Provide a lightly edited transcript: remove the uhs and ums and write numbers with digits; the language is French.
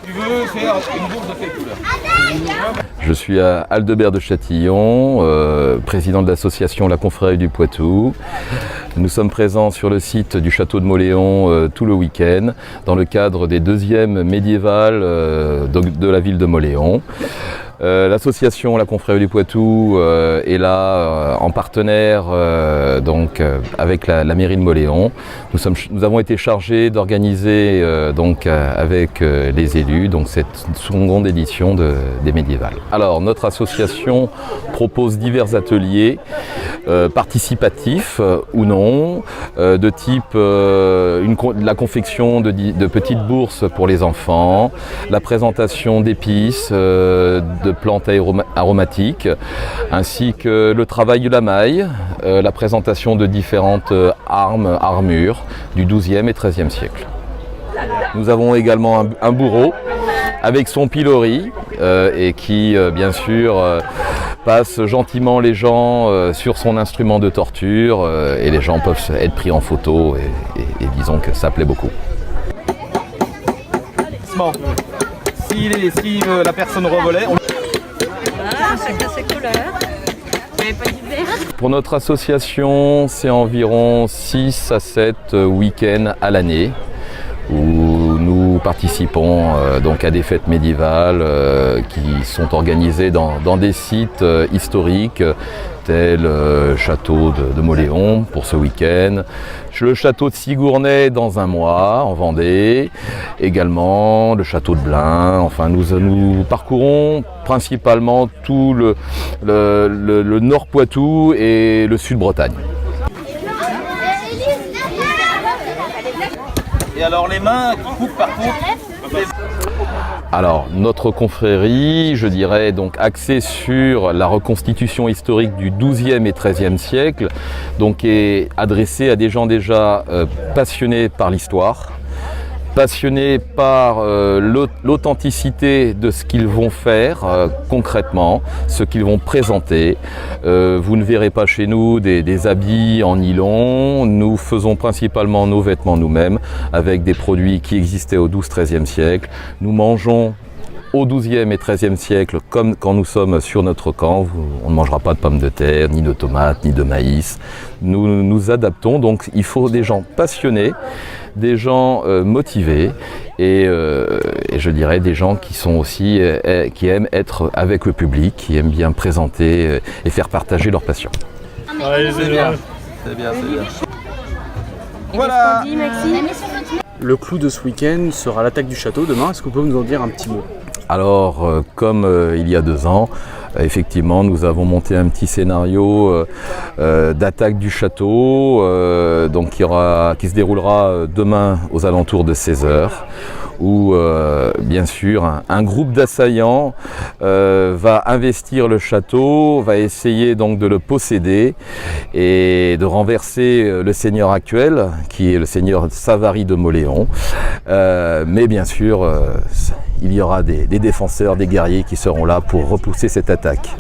Tu veux faire une bourse de quelle couleur? Je suis à Aldebert de Châtillon, président de l'association La Confrérie du Poitou. Nous sommes présents sur le site du château de Mauléon tout le week-end dans le cadre des 2e médiévales de la ville de Mauléon. L'association La Confrérie du Poitou est là en partenaire avec la mairie de Mauléon. Nous avons été chargés d'organiser avec les élus cette seconde édition des médiévales. Alors notre association propose divers ateliers participatifs ou non, de type la confection de petites bourses pour les enfants, la présentation d'épices, de plantes aromatiques, ainsi que le travail de la maille, la présentation de différentes armures du XIIe et XIIIe siècle. Nous avons également un bourreau avec son pilori et qui bien sûr passe gentiment les gens sur son instrument de torture et les gens peuvent être pris en photo et disons que ça plaît beaucoup. Si la personne revolait, chacun ses couleurs. Vous n'avez pas d'hiver? Pour notre association, c'est environ 6 à 7 week-ends à l'année où nous participons à des fêtes médiévales qui sont organisées dans des sites historiques tels le château de Mauléon pour ce week-end, le château de Sigournay dans un mois en Vendée, également le château de Blain. Enfin, nous parcourons principalement tout le Nord Poitou et le Sud Bretagne. et alors les mains qui coupent par contre. Alors, notre confrérie, je dirais, donc axée sur la reconstitution historique du XIIe et XIIIe siècle, donc est adressée à des gens déjà passionnés par l'histoire, passionnés par l'authenticité de ce qu'ils vont faire concrètement, ce qu'ils vont présenter. Vous ne verrez pas chez nous des habits en nylon. Nous faisons principalement nos vêtements nous-mêmes avec des produits qui existaient au XII-XIIIe siècle. Nous mangeons au XIIe et XIIIe siècle, comme quand nous sommes sur notre camp. On ne mangera pas de pommes de terre, ni de tomates, ni de maïs. Nous nous adaptons, donc il faut des gens passionnés, des gens motivés et je dirais des gens qui sont aussi qui aiment être avec le public, qui aiment bien présenter et faire partager leur passion. Ouais, c'est bien. C'est bien, c'est bien. Voilà. Le clou de ce week-end sera l'attaque du château demain. Est-ce que vous pouvez nous en dire un petit mot ? Alors, comme il y a 2 ans, effectivement, nous avons monté un petit scénario d'attaque du château donc qui se déroulera demain aux alentours de 16h, où bien sûr un groupe d'assaillants va investir le château, va essayer donc de le posséder et de renverser le seigneur actuel, qui est le seigneur Savary de Mauléon. Mais bien sûr, il y aura des défenseurs, des guerriers qui seront là pour repousser cette attaque.